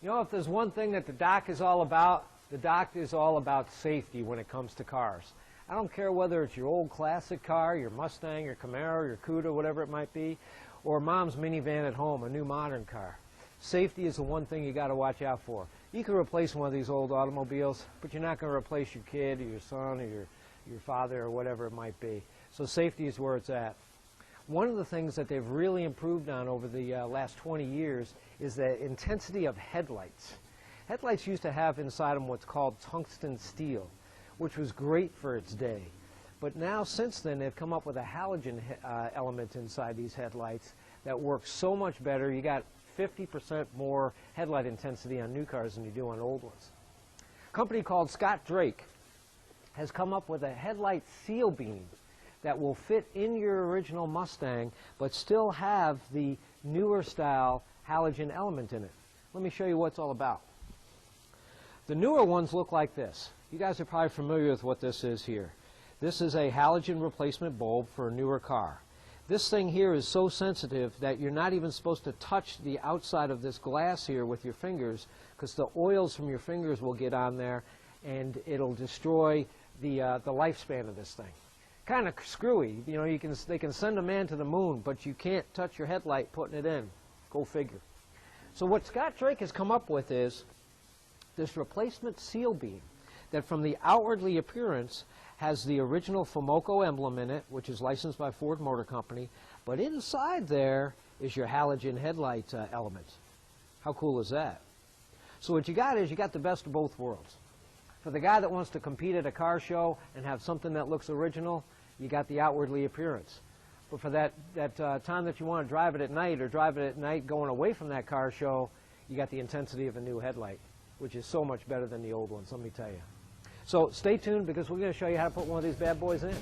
You know, if there's one thing that the dock is all about, the dock is all about safety when it comes to cars. I don't care whether it's your old classic car, your Mustang, your Camaro, your Cuda, whatever it might be, or mom's minivan at home, a new modern car. Safety is the one thing you got to watch out for. You can replace one of these old automobiles, but you're not going to replace your kid or your son or your father or whatever it might be. So safety is where it's at. One of the things that they've really improved on over the last 20 years is the intensity of headlights. Headlights used to have inside them what's called tungsten steel, which was great for its day. But now, since then, they've come up with a halogen element inside these headlights that works so much better. You got 50% more headlight intensity on new cars than you do on old ones. A company called Scott Drake has come up with a headlight seal beam that will fit in your original Mustang, but still have the newer style halogen element in it. Let me show you what it's all about. The newer ones look like this. You guys are probably familiar with what this is here. This is a halogen replacement bulb for a newer car. This thing here is so sensitive that you're not even supposed to touch the outside of this glass here with your fingers, because the oils from your fingers will get on there and it'll destroy the lifespan of this thing. Kind of screwy. You know, they can send a man to the moon, but you can't touch your headlight putting it in. Go figure. So what Scott Drake has come up with is this replacement seal beam that from the outwardly appearance has the original Fomoco emblem in it, which is licensed by Ford Motor Company, but inside there is your halogen headlight element. How cool is that? So what you got is you got the best of both worlds. For the guy that wants to compete at a car show and have something that looks original, you got the outwardly appearance. But for that time that you want to drive it at night, or drive it at night going away from that car show, you got the intensity of a new headlight, which is so much better than the old ones, let me tell you. So stay tuned, because we're going to show you how to put one of these bad boys in.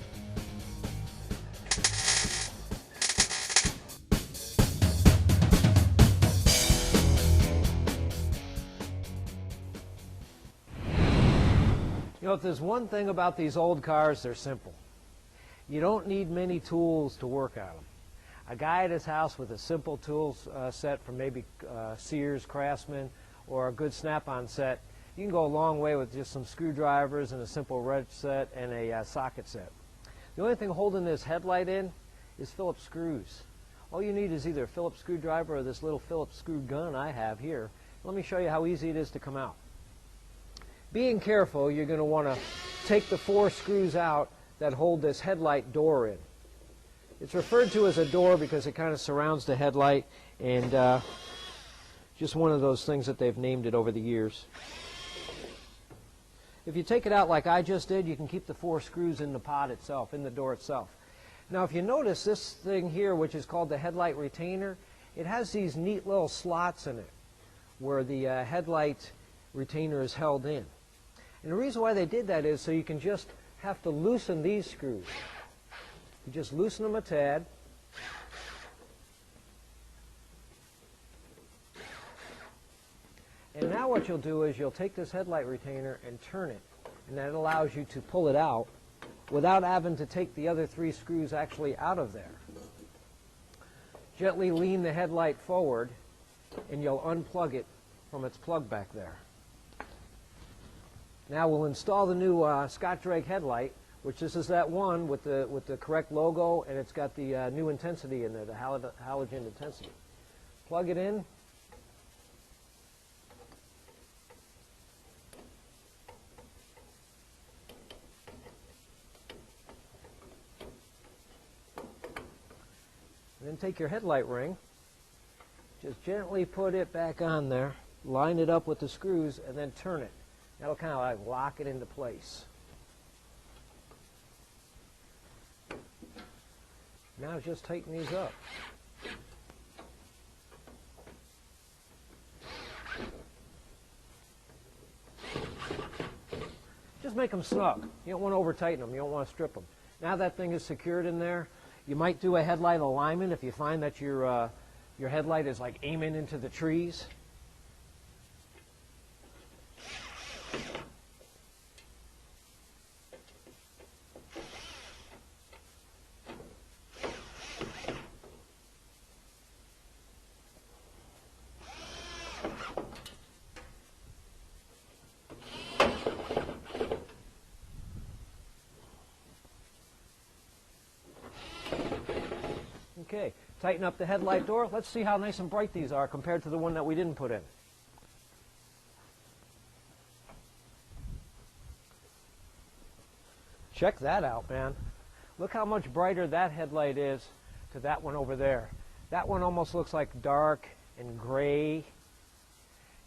You know, if there's one thing about these old cars, they're simple. You don't need many tools to work on them. A guy at his house with a simple tools set from maybe Sears, Craftsman, or a good Snap-on set, you can go a long way with just some screwdrivers and a simple wrench set and a socket set. The only thing holding this headlight in is Phillips screws. All you need is either a Phillips screwdriver or this little Phillips screw gun I have here. Let me show you how easy it is to come out. Being careful, you're going to want to take the 4 screws out that hold this headlight door in. It's referred to as a door because it kind of surrounds the headlight, and just one of those things that they've named it over the years. If you take it out like I just did, you can keep the 4 screws in the pod itself, in the door itself. Now if you notice this thing here, which is called the headlight retainer, it has these neat little slots in it where the headlight retainer is held in. And the reason why they did that is so you can just have to loosen these screws. You just loosen them a tad. And now what you'll do is you'll take this headlight retainer and turn it, and that allows you to pull it out without having to take the other 3 screws actually out of there. Gently lean the headlight forward and you'll unplug it from its plug back there. Now we'll install the new Scott Drake headlight, which this is that one with the correct logo, and it's got the new intensity in there, the halogen intensity. Plug it in. And then take your headlight ring, just gently put it back on there, line it up with the screws, and then turn it. That'll kind of like lock it into place. Now just tighten these up. Just make them snug. You don't want to over-tighten them. You don't want to strip them. Now that thing is secured in there, you might do a headlight alignment if you find that your headlight is like aiming into the trees. Tighten up the headlight door. Let's see how nice and bright these are compared to the one that we didn't put in. Check that out, man. Look how much brighter that headlight is to that one over there. That one almost looks like dark and gray.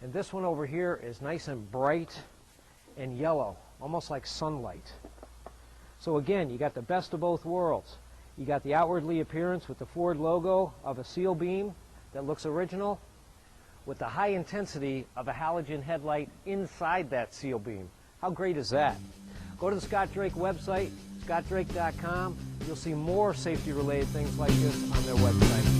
And this one over here is nice and bright and yellow, almost like sunlight. So again, you got the best of both worlds. You got the outwardly appearance with the Ford logo of a seal beam that looks original, with the high intensity of a halogen headlight inside that seal beam. How great is that? Go to the Scott Drake website, scottdrake.com. You'll see more safety-related things like this on their website.